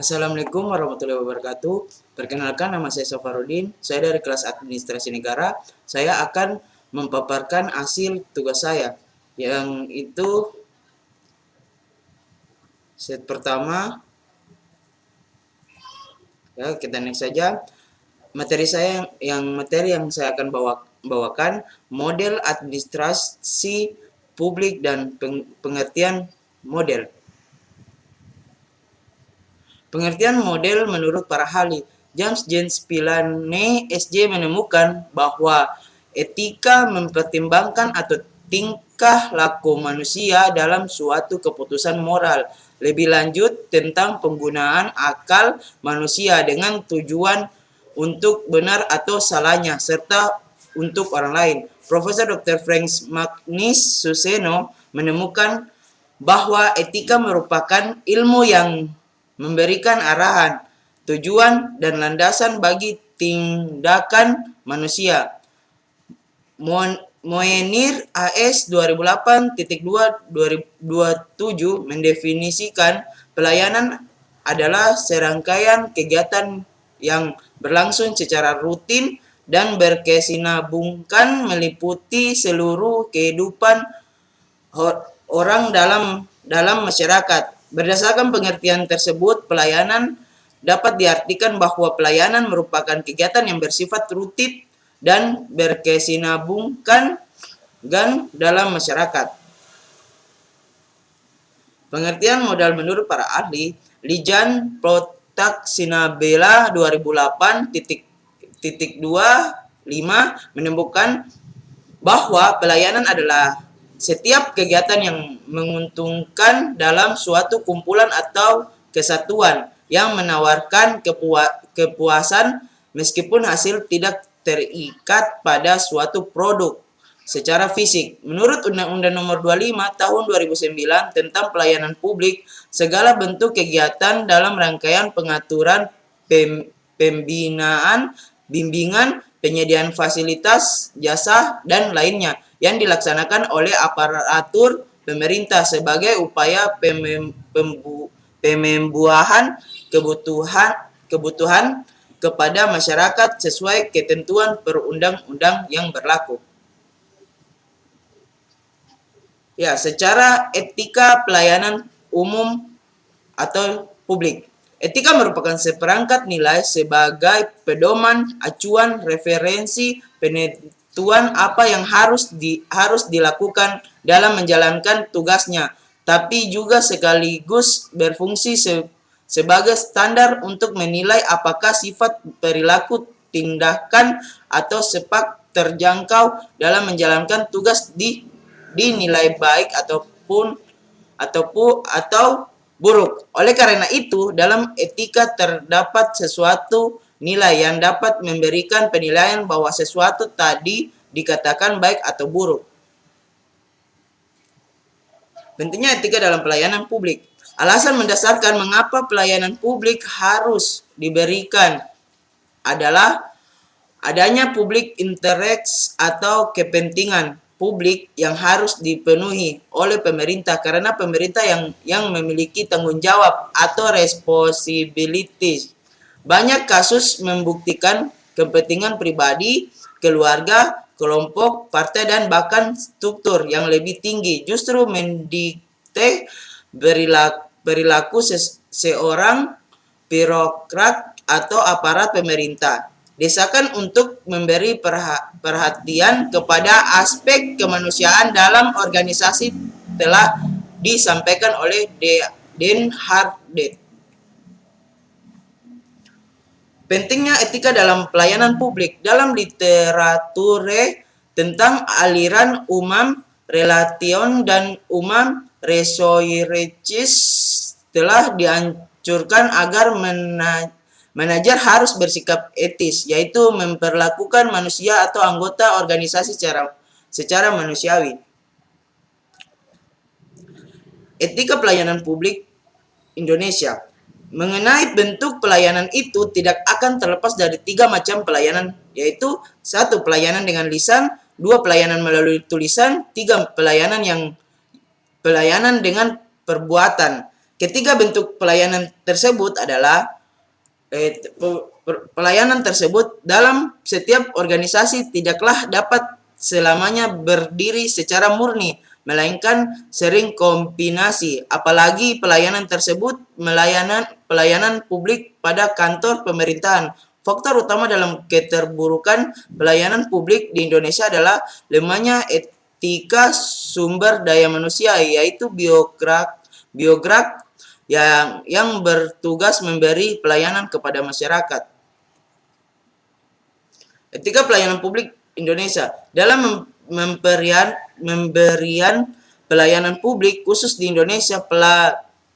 Assalamualaikum warahmatullahi wabarakatuh. Perkenalkan, nama saya Safarudin. Saya dari kelas Administrasi Negara. Saya akan memaparkan hasil tugas saya. Yang itu set pertama. Ya, kita next saja. Materi yang saya akan bawakan model administrasi publik dan pengertian model. Pengertian model menurut para ahli. James Spillane SJ menemukan bahwa etika mempertimbangkan atau tingkah laku manusia dalam suatu keputusan moral. Lebih lanjut tentang penggunaan akal manusia dengan tujuan untuk benar atau salahnya serta untuk orang lain. Profesor Dr. Frank Magnus Suseno menemukan bahwa etika merupakan ilmu yang memberikan arahan, tujuan, dan landasan bagi tindakan manusia. Moenir AS 2008.227 mendefinisikan pelayanan adalah serangkaian kegiatan yang berlangsung secara rutin dan berkesinambungan meliputi seluruh kehidupan orang dalam masyarakat. Berdasarkan pengertian tersebut, pelayanan dapat diartikan bahwa pelayanan merupakan kegiatan yang bersifat rutin dan berkesinambungan dalam masyarakat. Pengertian modal menurut para ahli, Lijan Protak-Sinabela 2008.25 menemukan bahwa pelayanan adalah setiap kegiatan yang menguntungkan dalam suatu kumpulan atau kesatuan yang menawarkan kepuasan meskipun hasil tidak terikat pada suatu produk secara fisik. Menurut Undang-Undang Nomor 25 Tahun 2009 tentang Pelayanan Publik, segala bentuk kegiatan dalam rangkaian pengaturan pembinaan, bimbingan, penyediaan fasilitas, jasa, dan lainnya yang dilaksanakan oleh aparatur pemerintah sebagai upaya pembuahan kebutuhan kepada masyarakat sesuai ketentuan perundang-undang yang berlaku. Ya, secara etika pelayanan umum atau publik. Etika merupakan seperangkat nilai sebagai pedoman, acuan, referensi, penentuan apa yang harus dilakukan dalam menjalankan tugasnya, tapi juga sekaligus berfungsi sebagai standar untuk menilai apakah sifat perilaku, tindakan, atau sepak terjangkau dalam menjalankan tugas dinilai baik atau buruk. Oleh karena itu, dalam etika terdapat sesuatu nilai yang dapat memberikan penilaian bahwa sesuatu tadi dikatakan baik atau buruk. Pentingnya etika dalam pelayanan publik. Alasan mendasarkan mengapa pelayanan publik harus diberikan adalah adanya public interest atau kepentingan publik yang harus dipenuhi oleh pemerintah karena pemerintah yang memiliki tanggung jawab atau responsibilities. Banyak kasus membuktikan kepentingan pribadi, keluarga, kelompok, partai, dan bahkan struktur yang lebih tinggi justru mendikte perilaku seorang birokrat atau aparat pemerintah. Desakan untuk memberi perhatian kepada aspek kemanusiaan dalam organisasi telah disampaikan oleh Den Hardet. Pentingnya etika dalam pelayanan publik. Dalam literatur tentang aliran umam, relation, dan umam researches telah dianjurkan agar manajer harus bersikap etis, yaitu memperlakukan manusia atau anggota organisasi secara manusiawi. Etika pelayanan publik Indonesia. Mengenai bentuk pelayanan itu tidak akan terlepas dari 3 macam pelayanan, yaitu 1. Pelayanan dengan lisan, 2. Pelayanan melalui tulisan, 3. Pelayanan dengan perbuatan. Ketiga bentuk pelayanan tersebut adalah pelayanan tersebut dalam setiap organisasi tidaklah dapat selamanya berdiri secara murni, melainkan sering kombinasi, apalagi pelayanan tersebut pelayanan publik pada kantor pemerintahan. Faktor utama dalam keterburukan pelayanan publik di Indonesia adalah lemahnya etika sumber daya manusia, yaitu biograf yang bertugas memberi pelayanan kepada masyarakat. Etika pelayanan publik Indonesia dalam memberian pelayanan publik khusus di Indonesia,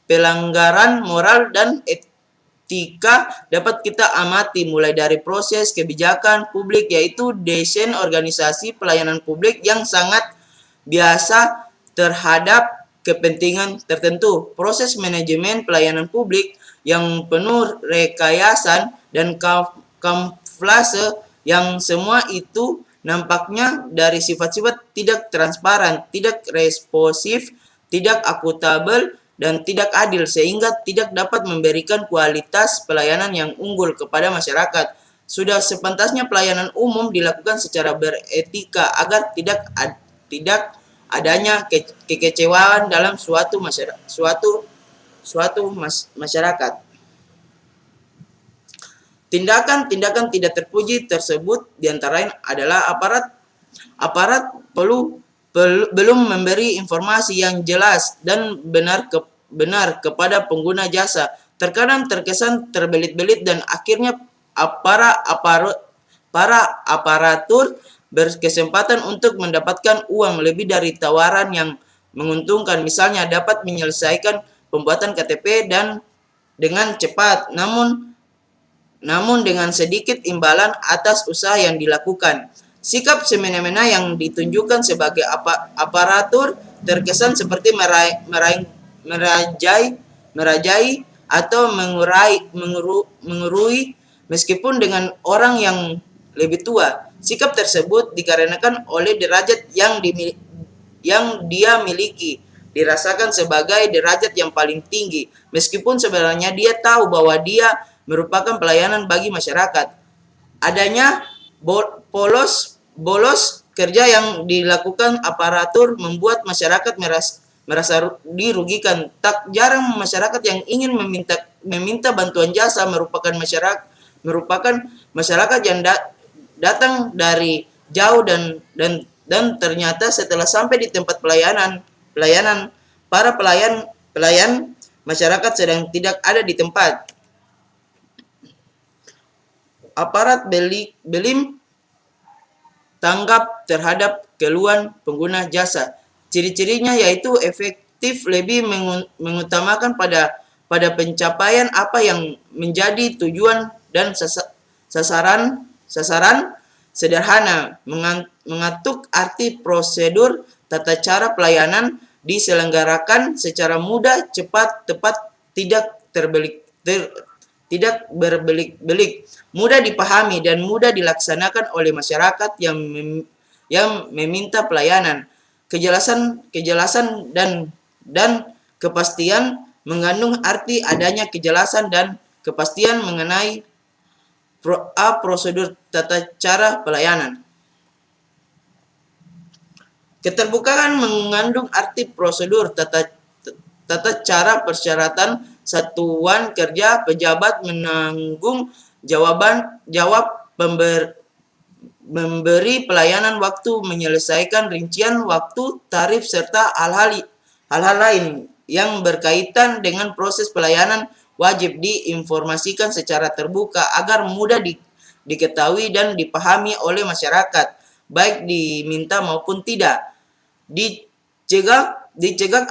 pelanggaran moral dan etika dapat kita amati mulai dari proses kebijakan publik, yaitu desain organisasi pelayanan publik yang sangat biasa terhadap kepentingan tertentu, proses manajemen pelayanan publik yang penuh rekayasa dan kamuflase, yang semua itu nampaknya dari sifat-sifat tidak transparan, tidak responsif, tidak akuntabel, dan tidak adil, sehingga tidak dapat memberikan kualitas pelayanan yang unggul kepada masyarakat. Sudah sepantasnya pelayanan umum dilakukan secara beretika agar tidak adanya kekecewaan dalam suatu masyarakat. Tindakan-tindakan tidak terpuji tersebut diantara lain adalah aparat belum memberi informasi yang jelas dan benar kepada pengguna jasa. Terkadang terkesan terbelit-belit dan akhirnya para aparatur berkesempatan untuk mendapatkan uang lebih dari tawaran yang menguntungkan. Misalnya dapat menyelesaikan pembuatan KTP dan dengan cepat, namun dengan sedikit imbalan atas usaha yang dilakukan. Sikap semena-mena yang ditunjukkan sebagai aparatur terkesan seperti merajai atau mengurui meskipun dengan orang yang lebih tua. Sikap tersebut dikarenakan oleh derajat yang dia miliki, dirasakan sebagai derajat yang paling tinggi, meskipun sebenarnya dia tahu bahwa dia merupakan pelayanan bagi masyarakat. Adanya bolos kerja yang dilakukan aparatur membuat masyarakat merasa dirugikan. Tak jarang masyarakat yang ingin meminta bantuan jasa merupakan masyarakat yang datang dari jauh dan ternyata setelah sampai di tempat pelayanan para pelayan masyarakat sedang tidak ada di tempat. Aparat belim tanggap terhadap keluhan pengguna jasa. Ciri-cirinya yaitu efektif, lebih mengutamakan pada pencapaian apa yang menjadi tujuan dan sasaran sederhana, mengatur arti prosedur, tata cara pelayanan diselenggarakan secara mudah, cepat, tepat, tidak berbelik-belik, mudah dipahami dan mudah dilaksanakan oleh masyarakat yang meminta pelayanan. Kejelasan dan kepastian mengandung arti adanya kejelasan dan kepastian mengenai prosedur tata cara pelayanan. Keterbukaan mengandung arti prosedur tata cara persyaratan satuan kerja pejabat menanggung jawab memberi pelayanan, waktu menyelesaikan rincian waktu, tarif, serta hal-hal lain yang berkaitan dengan proses pelayanan wajib diinformasikan secara terbuka agar mudah diketahui dan dipahami oleh masyarakat, baik diminta maupun tidak. Dicegah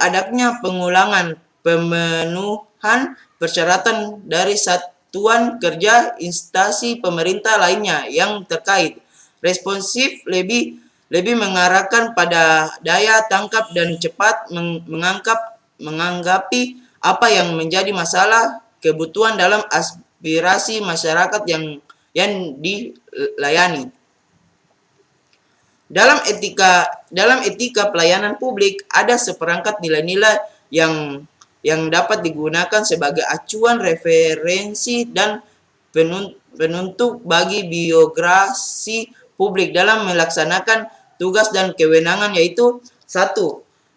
adanya pengulangan pemenuhan persyaratan dari satuan kerja instansi pemerintah lainnya yang terkait. Responsif lebih mengarahkan pada daya tangkap dan cepat menganggapi apa yang menjadi masalah kebutuhan dalam aspirasi masyarakat yang dilayani. Dalam etika pelayanan publik ada seperangkat nilai-nilai yang yang dapat digunakan sebagai acuan referensi dan penuntuk bagi biografi publik dalam melaksanakan tugas dan kewenangan, yaitu 1.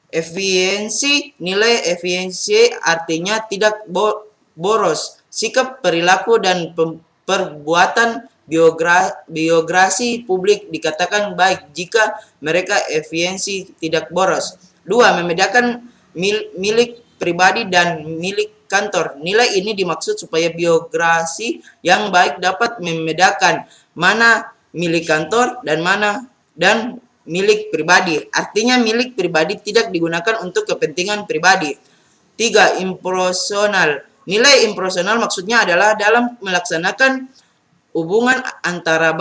Efisiensi. Nilai efisiensi artinya tidak boros. Sikap, perilaku, dan perbuatan biografi publik dikatakan baik jika mereka efisiensi, tidak boros. 2. Membedakan milik pribadi dan milik kantor. Nilai ini dimaksud supaya biografi yang baik dapat membedakan mana milik kantor dan milik pribadi. Artinya milik pribadi tidak digunakan untuk kepentingan pribadi. 3. Impersonal. Nilai impersonal maksudnya adalah dalam melaksanakan hubungan antara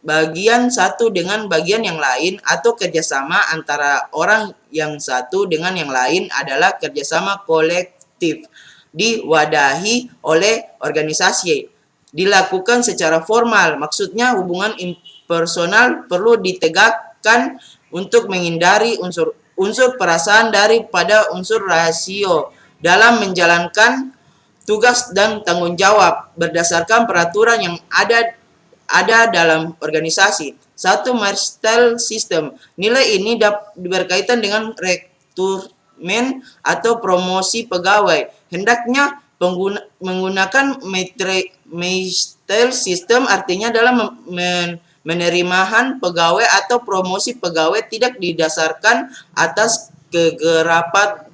bagian satu dengan bagian yang lain, atau kerjasama antara orang yang satu dengan yang lain adalah kerjasama kolektif, diwadahi oleh organisasi, dilakukan secara formal. Maksudnya hubungan impersonal perlu ditegakkan untuk menghindari unsur perasaan daripada unsur rasio dalam menjalankan tugas dan tanggung jawab berdasarkan peraturan yang ada dalam organisasi. 1. Marstal System. Nilai ini berkaitan dengan rekrutmen atau promosi pegawai. Hendaknya menggunakan Marstal System artinya dalam penerimaan pegawai atau promosi pegawai tidak didasarkan atas kegerapan,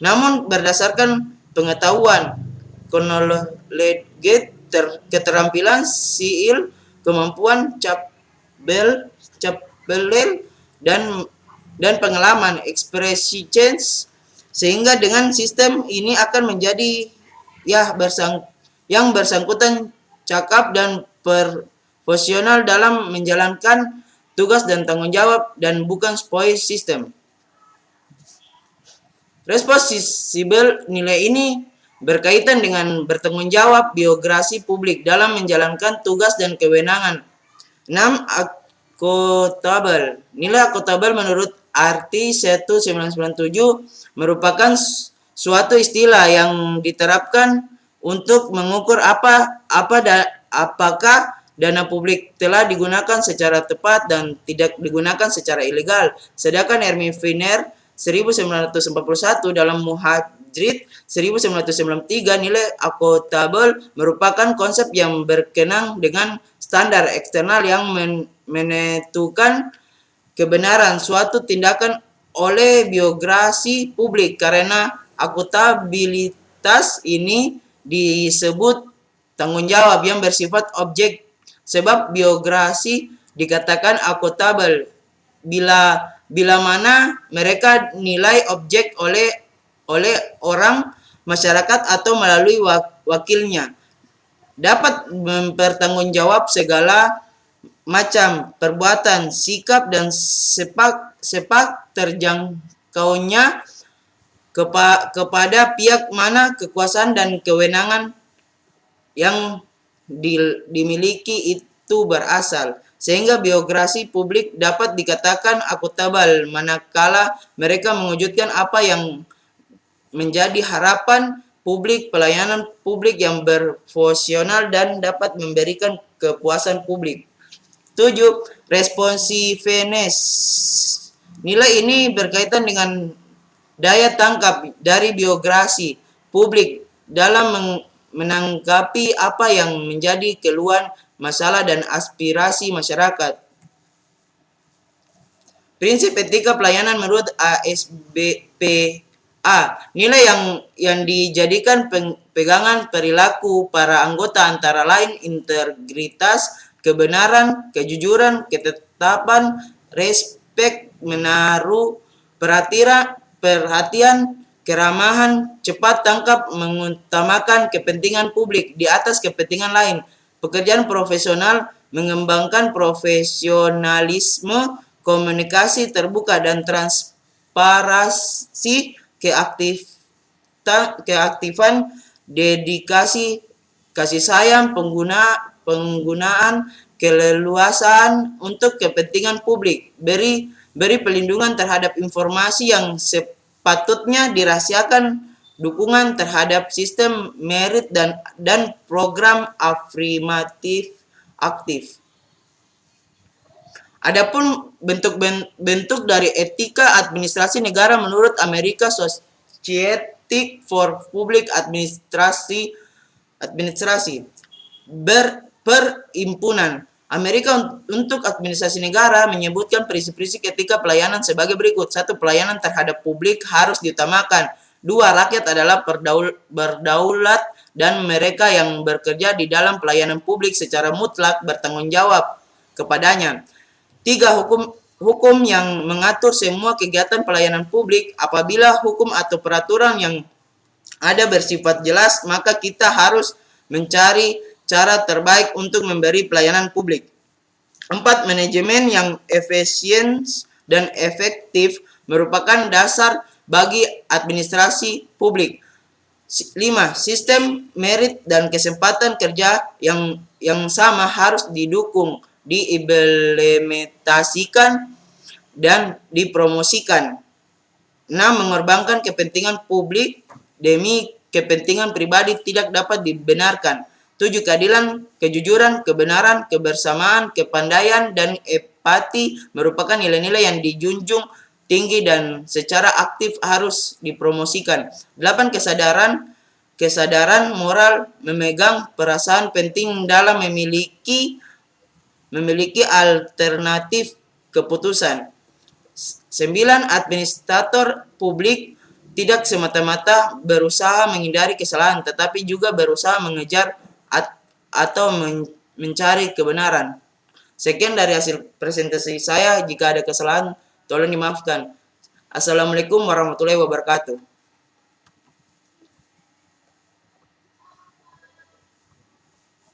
namun berdasarkan pengetahuan, knowledge, keterampilan, skill, kemampuan, capability, dan pengalaman, experience, sehingga dengan sistem ini akan menjadi yang bersangkutan cakap dan profesional dalam menjalankan tugas dan tanggung jawab, dan bukan spoil system. Responsible. Nilai ini berkaitan dengan bertanggung jawab biografi publik dalam menjalankan tugas dan kewenangan. 6. Accountable. Nilai accountable menurut arti 1997 merupakan suatu istilah yang diterapkan untuk mengukur apakah dana publik telah digunakan secara tepat dan tidak digunakan secara ilegal. Sedangkan Herman Wiener 1941 dalam Muhadjir 1993, nilai accountable merupakan konsep yang berkenaan dengan standar eksternal yang menentukan kebenaran suatu tindakan oleh biografi publik. Karena akuntabilitas ini disebut tanggung jawab yang bersifat objek, sebab biografi dikatakan akuntabel bila mana mereka nilai objek oleh orang, masyarakat, atau melalui wakilnya, dapat mempertanggungjawab segala macam perbuatan, sikap, dan sepak terjangkaunya kepada pihak mana kekuasaan dan kewenangan yang dimiliki itu berasal. Sehingga biografi publik dapat dikatakan akuntabel manakala mereka mewujudkan apa yang menjadi harapan publik, pelayanan publik yang berfungsional dan dapat memberikan kepuasan publik. 7. Responsiveness. Nilai ini berkaitan dengan daya tangkap dari biografi publik dalam menanggapi apa yang menjadi keluhan, masalah, dan aspirasi masyarakat. Prinsip etika pelayanan menurut ASBPA. Nilai yang dijadikan pegangan perilaku para anggota antara lain integritas, kebenaran, kejujuran, ketetapan, respek, menaruh perhatian, keramahan, cepat tanggap, mengutamakan kepentingan publik di atas kepentingan lain, pekerjaan profesional, mengembangkan profesionalisme, komunikasi terbuka dan transparansi, keaktifan, dedikasi, kasih sayang, penggunaan keleluasaan untuk kepentingan publik, beri perlindungan terhadap informasi yang patutnya dirahasiakan dukungan terhadap sistem merit dan program afirmatif aktif. Adapun bentuk dari etika administrasi negara menurut American Society for Public Administration Perhimpunan Amerika untuk administrasi negara menyebutkan prinsip-prinsip etika pelayanan sebagai berikut. 1. Pelayanan terhadap publik harus diutamakan. 2. Rakyat adalah berdaulat dan mereka yang bekerja di dalam pelayanan publik secara mutlak bertanggung jawab kepadanya. 3. Hukum yang mengatur semua kegiatan pelayanan publik. Apabila hukum atau peraturan yang ada bersifat jelas, maka kita harus mencari cara terbaik untuk memberi pelayanan publik. 4. Manajemen yang efisien dan efektif merupakan dasar bagi administrasi publik. 5. Sistem merit dan kesempatan kerja yang sama harus didukung, diimplementasikan, dan dipromosikan. 6. Mengorbankan kepentingan publik demi kepentingan pribadi tidak dapat dibenarkan. 7. Keadilan, kejujuran, kebenaran, kebersamaan, kepandaian, dan empati merupakan nilai-nilai yang dijunjung tinggi dan secara aktif harus dipromosikan. 8. Kesadaran moral memegang perasaan penting dalam memiliki alternatif keputusan. 9. Administrator publik tidak semata-mata berusaha menghindari kesalahan, tetapi juga berusaha mengejar atau mencari kebenaran. Sekian dari hasil presentasi saya. Jika ada kesalahan, tolong dimaafkan. Assalamualaikum warahmatullahi wabarakatuh.